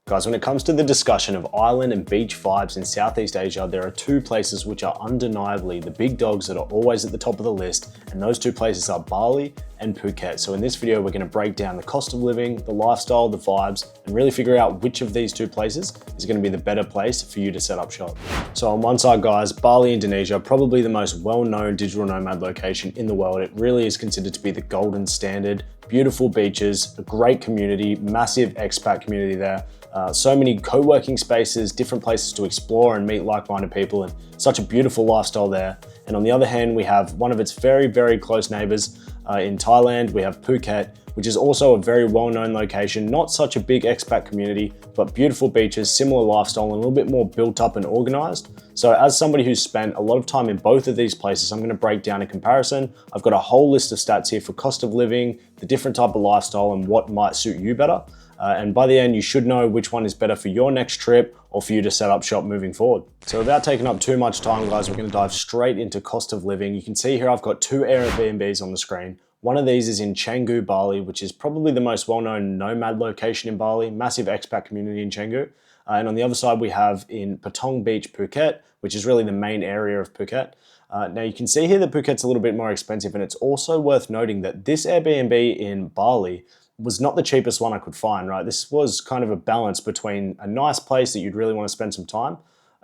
Guys, when it comes to the discussion of island and beach vibes in Southeast Asia, there are two places which are undeniably the big dogs that are always at the top of the list, and those two places are Bali and Phuket. So in this video, we're going to break down the cost of living, the lifestyle, the vibes, and really figure out which of these two places is going to be the better place for you to set up shop. So on one side, guys, Bali, Indonesia, probably the most well-known digital nomad location in the world. It really is considered to be the golden standard. Beautiful beaches, a great community, massive expat community there. So many co-working spaces, different places to explore and meet like-minded people, and such a beautiful lifestyle there. And on the other hand, we have one of its very, very close neighbors in Thailand. We have Phuket, which is also a very well-known location, not such a big expat community, but beautiful beaches, similar lifestyle, and a little bit more built up and organized. So as somebody who's spent a lot of time in both of these places, I'm gonna break down a comparison. I've got a whole list of stats here for cost of living, the different type of lifestyle, and what might suit you better. And by the end, you should know which one is better for your next trip or for you to set up shop moving forward. So without taking up too much time, guys, we're gonna dive straight into cost of living. You can see here I've got two Airbnbs on the screen. One of these is in Canggu, Bali, which is probably the most well-known nomad location in Bali, massive expat community in Canggu. And on the other side, we have in Patong Beach, Phuket, which is really the main area of Phuket. Now you can see here that Phuket's a little bit more expensive, and it's also worth noting that this Airbnb in Bali was not the cheapest one I could find, right? This was kind of a balance between a nice place that you'd really want to spend some time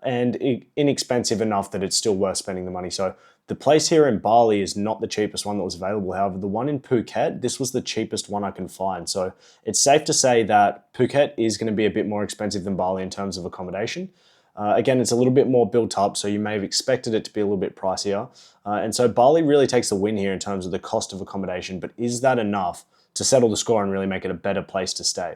and inexpensive enough that it's still worth spending the money. So the place here in Bali is not the cheapest one that was available. However, the one in Phuket, this was the cheapest one I can find. So it's safe to say that Phuket is going to be a bit more expensive than Bali in terms of accommodation. Again, it's a little bit more built up, so you may have expected it to be a little bit pricier. And so Bali really takes the win here in terms of the cost of accommodation, but is that enough to settle the score and really make it a better place to stay?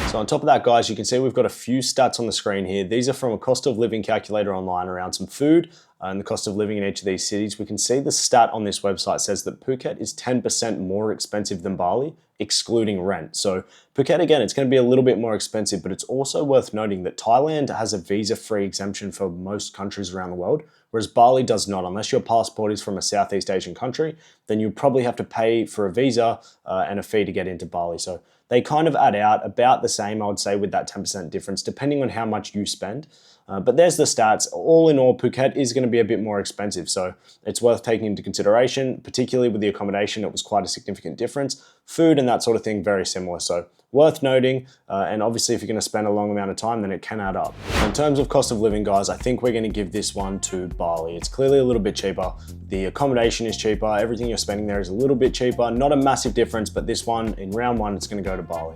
So on top of that, guys, you can see we've got a few stats on the screen here. These are from a cost of living calculator online around some food and the cost of living in each of these cities. We can see the stat on this website says that Phuket is 10% more expensive than Bali, excluding rent. So Phuket, again, it's going to be a little bit more expensive, but it's also worth noting that Thailand has a visa-free exemption for most countries around the world, whereas Bali does not. Unless your passport is from a Southeast Asian country, then you probably have to pay for a visa and a fee to get into Bali. So they kind of add out about the same, I would say, with that 10% difference, depending on how much you spend. But there's the stats. All in all, Phuket is going to be a bit more expensive, so it's worth taking into consideration, particularly with the accommodation. It was quite a significant difference. Food and that sort of thing, very similar. So worth noting, and obviously if you're going to spend a long amount of time, then it can add up. In terms of cost of living, guys, I think we're going to give this one to Bali. It's clearly a little bit cheaper. The accommodation is cheaper. Everything you're spending there is a little bit cheaper. Not a massive difference, but this one, in round one, it's going to go to Bali.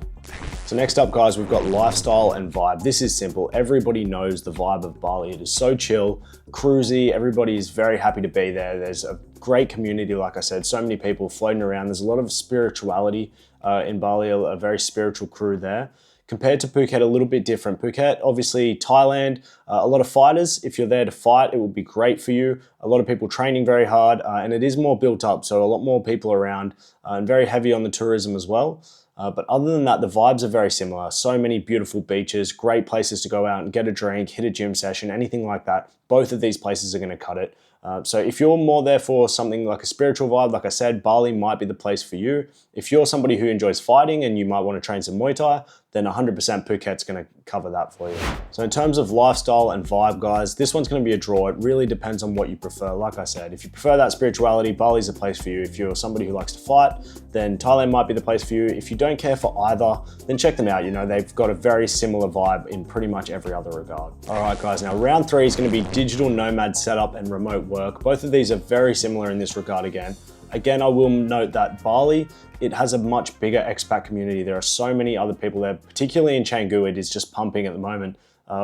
So next up, guys, we've got lifestyle and vibe. This is simple. Everybody knows the vibe of Bali. It is so chill, cruisy. Everybody is very happy to be there. There's a great community, like I said, so many people floating around. There's a lot of spirituality in Bali, a very spiritual crew there. Compared to Phuket, a little bit different. Phuket, obviously Thailand, a lot of fighters. If you're there to fight, it would be great for you. A lot of people training very hard, and it is more built up, so a lot more people around, and very heavy on the tourism as well. But other than that, the vibes are very similar. So many beautiful beaches, great places to go out and get a drink, hit a gym session, anything like that. Both of these places are going to cut it. So if you're more there for something like a spiritual vibe, like I said, Bali might be the place for you. If you're somebody who enjoys fighting and you might want to train some Muay Thai, then 100% Phuket's going to cover that for you. So in terms of lifestyle and vibe, guys, this one's going to be a draw. It really depends on what you prefer. Like I said, if you prefer that spirituality, Bali's the place for you. If you're somebody who likes to fight, then Thailand might be the place for you. If you don't care for either, then check them out. You know, they've got a very similar vibe in pretty much every other regard. All right, guys, now round three is going to be digital nomad setup and remote work. Both of these are very similar in this regard again. Again, I will note that Bali, it has a much bigger expat community. There are so many other people there, particularly in Canggu. It is just pumping at the moment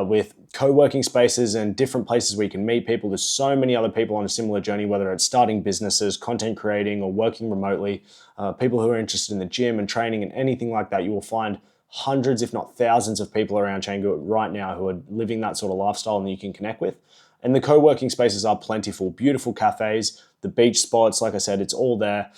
with co-working spaces and different places where you can meet people. There's so many other people on a similar journey, whether it's starting businesses, content creating, or working remotely. People who are interested in the gym and training and anything like that. You will find hundreds, if not thousands of people around Canggu right now who are living that sort of lifestyle and you can connect with. And the co-working spaces are plentiful, beautiful cafes, the beach spots, like I said, it's all there.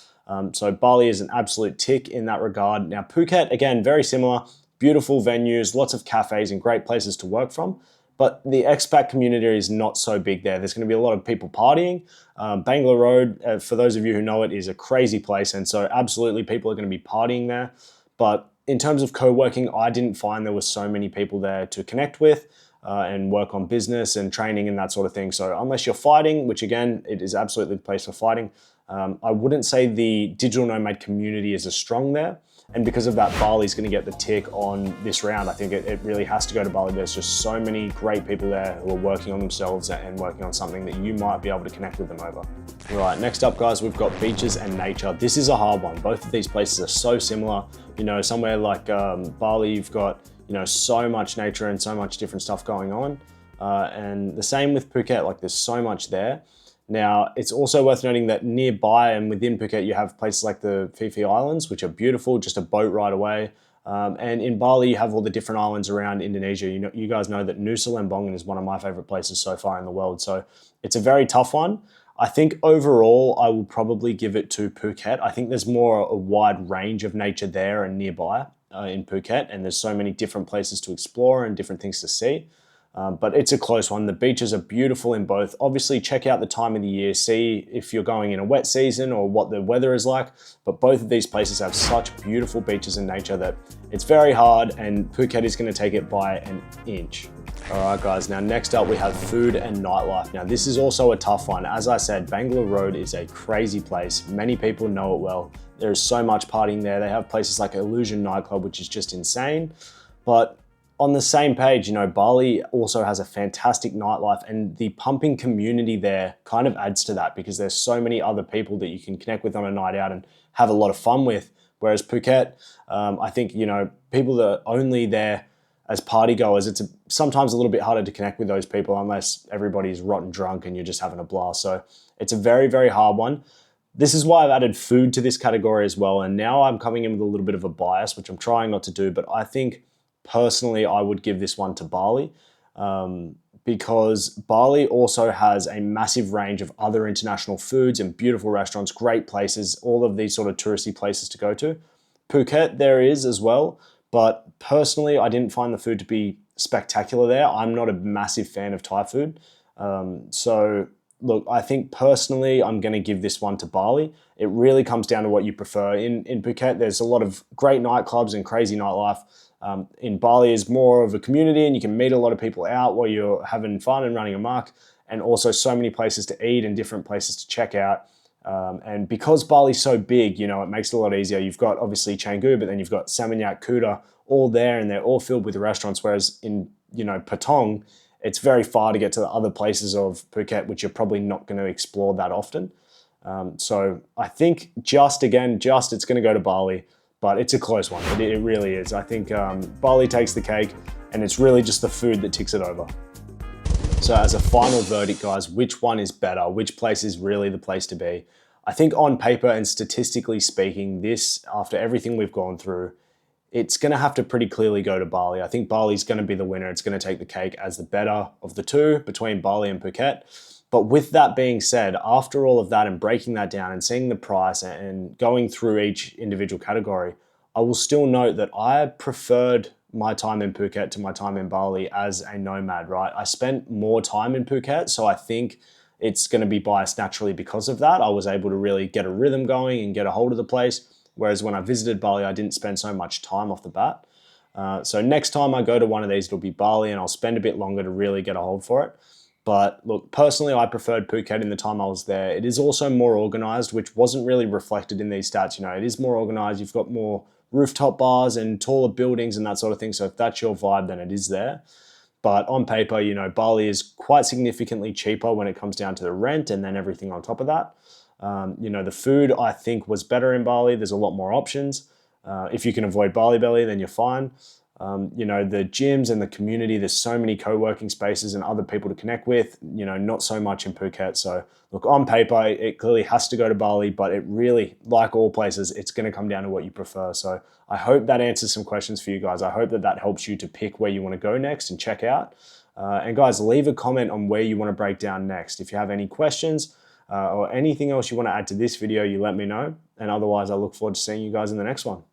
So Bali is an absolute tick in that regard. Now Phuket, again, very similar, beautiful venues, lots of cafes and great places to work from. But the expat community is not so big there. There's going to be a lot of people partying. Bangalore Road, for those of you who know it, is a crazy place. And so absolutely people are going to be partying there. But in terms of co-working, I didn't find there was so many people there to connect with and work on business and training and that sort of thing. So unless you're fighting, which again, it is absolutely the place for fighting, I wouldn't say the digital nomad community is as strong there. And because of that, Bali's going to get the tick on this round. I think it really has to go to Bali. There's just so many great people there who are working on themselves and working on something that you might be able to connect with them over. Right, next up, guys, we've got beaches and nature. This is a hard one. Both of these places are so similar. You know, somewhere like Bali, you've got, you know, so much nature and so much different stuff going on. And the same with Phuket, like there's so much there. Now, it's also worth noting that nearby and within Phuket, you have places like the Phi Islands, which are beautiful, just a boat ride away. And in Bali, you have all the different islands around Indonesia. You know, you guys know that Nusa Lembongan is one of my favorite places so far in the world. So it's a very tough one. I think overall, I will probably give it to Phuket. I think there's more a wide range of nature there and nearby in Phuket. And there's so many different places to explore and different things to see. But it's a close one. The beaches are beautiful in both. Obviously, check out the time of the year, see if you're going in a wet season or what the weather is like. But both of these places have such beautiful beaches and nature that it's very hard, and Phuket is going to take it by an inch. All right, guys, now next up we have food and nightlife. Now, this is also a tough one. As I said, Bangalore Road is a crazy place. Many people know it well. There is so much partying there. They have places like Illusion nightclub, which is just insane. But on the same page, you know, Bali also has a fantastic nightlife, and the pumping community there kind of adds to that because there's so many other people that you can connect with on a night out and have a lot of fun with. Whereas Phuket, I think, you know, people that are only there as party goers, it's sometimes a little bit harder to connect with those people unless everybody's rotten drunk and you're just having a blast. So it's a very, very hard one. This is why I've added food to this category as well. And now I'm coming in with a little bit of a bias, which I'm trying not to do, but I think personally, I would give this one to Bali because Bali also has a massive range of other international foods and beautiful restaurants, great places, all of these sort of touristy places to go to. Phuket there is as well, but personally, I didn't find the food to be spectacular there. I'm not a massive fan of Thai food. So look, I think personally, I'm going to give this one to Bali. It really comes down to what you prefer. In Phuket, there's a lot of great nightclubs and crazy nightlife. In Bali is more of a community and you can meet a lot of people out while you're having fun and running amok, and also so many places to eat and different places to check out. And because Bali's so big, you know, it makes it a lot easier. You've got obviously Canggu, but then you've got Seminyak, Kuta, all there, and they're all filled with restaurants. Whereas in, you know, Patong, it's very far to get to the other places of Phuket, which you're probably not going to explore that often. So I think it's going to go to Bali. But it's a close one. It really is. I think Bali takes the cake, and it's really just the food that ticks it over. So as a final verdict, guys, which one is better? Which place is really the place to be? I think on paper and statistically speaking, this, after everything we've gone through, it's going to have to pretty clearly go to Bali. I think Bali's going to be the winner. It's going to take the cake as the better of the two between Bali and Phuket. But with that being said, after all of that and breaking that down and seeing the price and going through each individual category, I will still note that I preferred my time in Phuket to my time in Bali as a nomad, right? I spent more time in Phuket, so I think it's going to be biased naturally because of that. I was able to really get a rhythm going and get a hold of the place, whereas when I visited Bali, I didn't spend so much time off the bat. So next time I go to one of these, it'll be Bali, and I'll spend a bit longer to really get a hold for it. But look, personally, I preferred Phuket in the time I was there. It is also more organized, which wasn't really reflected in these stats. You know, it is more organized. You've got more rooftop bars and taller buildings and that sort of thing. So if that's your vibe, then it is there. But on paper, you know, Bali is quite significantly cheaper when it comes down to the rent and then everything on top of that. You know, the food I think was better in Bali. There's a lot more options. If you can avoid Bali belly, then you're fine. You know, the gyms and the community, there's so many co-working spaces and other people to connect with, you know, not so much in Phuket. So look, on paper, it clearly has to go to Bali, but it really, like all places, it's going to come down to what you prefer. So I hope that answers some questions for you guys. I hope that helps you to pick where you want to go next and check out. And guys, leave a comment on where you want to break down next. If you have any questions or anything else you want to add to this video, you let me know. And otherwise, I look forward to seeing you guys in the next one.